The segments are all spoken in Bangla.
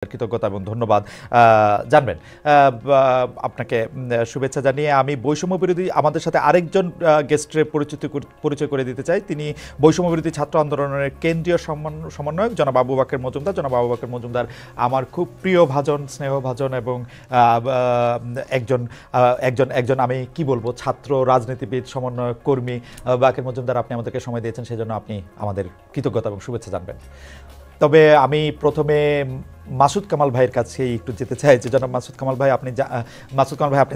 কৃতজ্ঞতা এবং ধন্যবাদ জানবেন। আপনাকে শুভেচ্ছা জানিয়ে আমি বৈষম্য বিরোধী আমাদের সাথে আরেকজন গেস্টের পরিচয় করে দিতে চাই। তিনি বৈষম্য বিরোধী ছাত্র আন্দোলনের কেন্দ্রীয় সমন্বয়ক জনাব আবু বকর মজুমদার। জনাব আবু বকর মজুমদার আমার খুব প্রিয় ভাজন, স্নেহভাজন এবং একজন একজন একজন আমি কি বলবো ছাত্র রাজনীতিবিদ, সমন্বয়ক কর্মী। বকর মজুমদার, আপনি আমাদেরকে সময় দিয়েছেন, সেজন্য আপনি আমাদের কৃতজ্ঞতা এবং শুভেচ্ছা জানবেন। তবে আমি প্রথমে মাসুদ কামাল ভাইয়ের কাছে একটু যেতে চাই যে জনাব মাসুদ কামাল ভাই, আপনি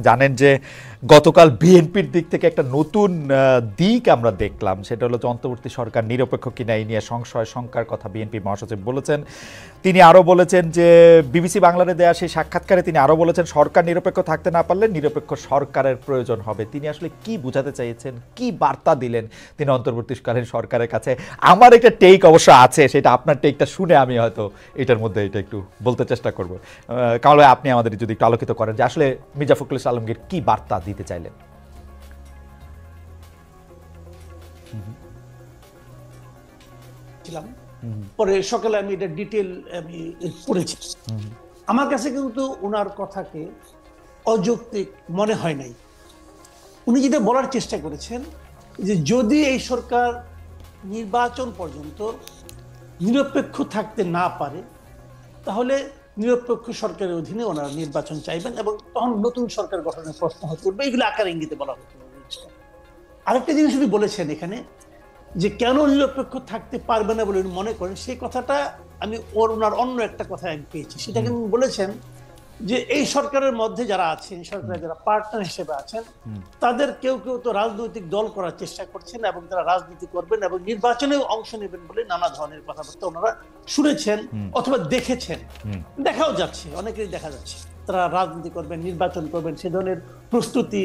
জানেন যে গতকাল বিএনপির দিক থেকে একটা নতুন দিক আমরা দেখলাম, সেটা হলো যে অন্তর্বর্তী সরকার নিরপেক্ষ কিনা এই নিয়ে সংশয় শঙ্কার কথা বিএনপি মহাসচিব বলেছেন। তিনি আরও বলেছেন যে বিবিসি বাংলারে দেয়া সেই সাক্ষাৎকারে তিনি আরও বলেছেন সরকার নিরপেক্ষ থাকতে না পারলে নিরপেক্ষ সরকারের প্রয়োজন হবে। তিনি আসলে কি বোঝাতে চাইছেন, কি বার্তা দিলেন তিনি অন্তর্বর্তীকালীন সরকারের কাছে? আমার একটা টেক অবশ্য আছে, সেটা আপনার টেকটা শুনে আমি হয়তো এটার মধ্যে এটা একটু বলতে চেষ্টা করব। কামাল ভাই, আপনি আমাদের যদি একটু আলোকিত করেন যে আসলে মির্জা ফখরুল ইসলাম আলমগীর কি বার্তা দিতে চাইলেন। পরে সকালে আমি এটা ডিটেল আমি পড়েছি। আমার কাছে কিন্তু ওনার কথাকে অযৌক্তিক মনে হয় নাই। উনি যেটা বলার চেষ্টা করেছেন যে যদি এই সরকার নির্বাচন পর্যন্ত নিরপেক্ষ থাকতে না পারে তাহলে নিরপেক্ষ সরকারের অধীনে ওনারা নির্বাচন চাইবেন এবং তখন নতুন সরকার গঠনের প্রশ্ন হতে উঠবে। এগুলো আকার ইঙ্গিতে বলা হতো। আরেকটা জিনিস উনি বলেছেন এখানে যে কেন নিরপেক্ষ থাকতে পারবে না বলে মনে করেন, সেই কথাটা আমি ওনার অন্য একটা কথা আমি পেয়েছি। সেটা কিন্তু বলেছেন যে এই সরকারের মধ্যে যারা আছেন, সরকারের যারা পার্টনার হিসেবে আছেন, তাদের কেউ কেউ তো রাজনৈতিক দল করার চেষ্টা করছেন এবং তারা রাজনীতি করবেন এবং নির্বাচনেও অংশ নেবেন বলে নানা ধরনের কথাবার্তা ওনারা শুনেছেন অথবা দেখেছেন। দেখাও যাচ্ছে, অনেকেই দেখা যাচ্ছে তারা রাজনীতি করবেন, নির্বাচন করবেন, সে ধরনের প্রস্তুতি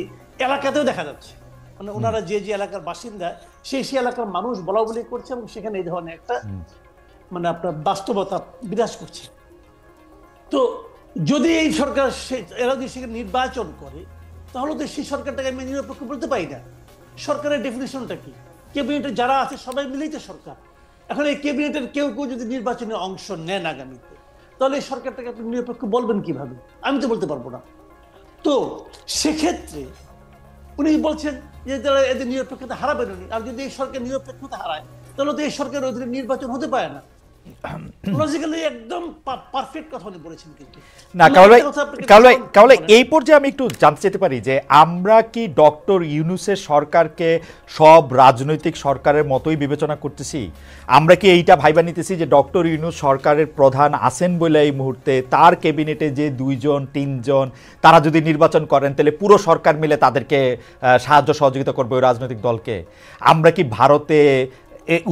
এলাকাতেও দেখা যাচ্ছে। মানে ওনারা যে যে এলাকার বাসিন্দা সেই এলাকার মানুষ বলা বলি করছে এবং সেখানে এই ধরনের একটা মানে আপনার বাস্তবতা বিরাজ করছে। তো যদি এই সরকার এরা যদি সেখানে নির্বাচন করে তাহলে তো সেই সরকারটাকে আমি নিরপেক্ষ বলতে পারি না। সরকারের ডেফিনেশনটা কি? ক্যাবিনেটে যারা আছে সবাই মিলেই তো সরকার। এখন এই ক্যাবিনেটের কেউ কেউ যদি নির্বাচনে অংশ নেন আগামীতে, তাহলে এই সরকারটাকে আপনি নিরপেক্ষ বলবেন কিভাবে? আমি তো বলতে পারবো না। তো সেক্ষেত্রে উনি বলছেন যে তারা এদের নিরপেক্ষতা হারাবেন উনি, আর যদি এই সরকার নিরপেক্ষতা হারায় তাহলে তো এই সরকারের অধীনে নির্বাচন হতে পারে না। লজিক্যালি একদম পারফেক্ট কথা উনি বলেছেন। কিন্তু না কামাল ভাই, এই পর্যায়ে আমি একটু জানতে চাইতে পারি যে আমরা কি ডক্টর ইউনূসের সরকারকে সব রাজনৈতিক সরকারের মতোই বিবেচনা করতেছি? আমরা কি এইটা ভাইবা নিতেছি যে ডক্টর ইউনূস সরকারের প্রধান আছেন বলে এই মুহূর্তে তার ক্যাবিনেটে যে 2-3 জন তারা যদি নির্বাচন করেন তাহলে পুরো সরকার মিলে তাদেরকে সাহায্য সহযোগিতা করবে ওই রাজনৈতিক দলকে? আমরা কি ভারতে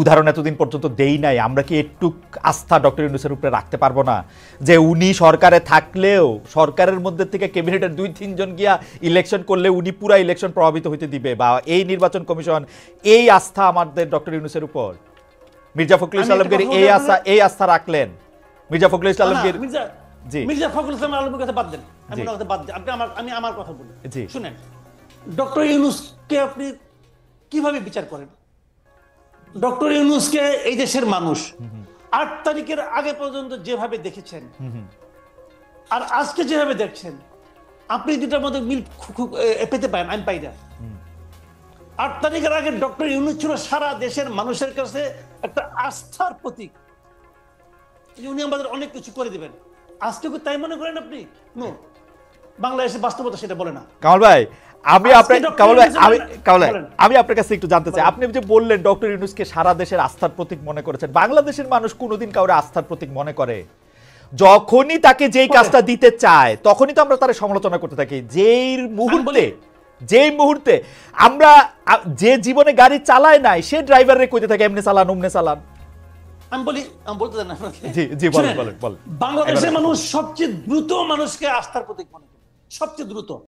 উদাহরণ এতদিন পর্যন্ত দেই নাই? আমরা কি একটু আস্থা ডক্টর ইউনূসের উপরে রাখতে পারবো না যে উনি সরকারে থাকলেও সরকারের মধ্যে থেকে ক্যাবিনেটের 2-3 জন গিয়া ইলেকশন করলে উনি পুরা ইলেকশন প্রভাবিত হইতে দিবে, বা এই নির্বাচন কমিশন এই আস্থা আমাদের ডক্টর ইউনূসের উপর? মির্জা ফখরুল ইসলাম আলমগীর এই আস্থা রাখলেন? মির্জা ফখরুল ইসলাম আলমগীর জি মির্জা ফখরুল ইসলাম আলমগীর কথা বাদ দেন, আমি আমার কথা বলি। শুনেন, ডক্টর ইউনূসকে আপনি কিভাবে বিচার করেন? ডক্টর ইউনূসকে এই দেশের মানুষ 8 তারিখের আগে পর্যন্ত যেভাবে দেখেছেন আর আজকে যেভাবে দেখছেন, আপনি দুটার মধ্যে মিল পেতে পারেন, আমি পাই না। 8 তারিখের আগে ডক্টর ইউনূস ছিল সারা দেশের মানুষের কাছে একটা আস্থার প্রতীক, উনি আমাদের অনেক কিছু করে দিবেন। আজকে কি তাই মনে করেন আপনি? নো, বাংলাদেশের বাস্তবতা সেটা বলে না। কামাল ভাই, আমি আপনার কাছে একটু জানতে চাই, আপনি যে বললেন ডক্টর ইউনূসকে সারা দেশের আস্থার প্রতীক মনে করেছেন, বাংলাদেশের মানুষ কোনোদিন কাউরে আস্থার প্রতীক মনে করে? যখনই তাকে যেই কাজটা দিতে চায় তখনই তো আমরা তার সমালোচনা করতে থাকি। যেই মুহূর্তে আমরা যে জীবনে গাড়ি চালায় নাই সে ড্রাইভারে কইতে থাকে এমনি চালান অমনে চালান। আমি বলতে দেন আপনাকে। জি বলেন। বাংলাদেশের মানুষ সবচেয়ে দ্রুত মানুষকে আস্থার প্রতীক মনে করে, সবচেয়ে দ্রুত।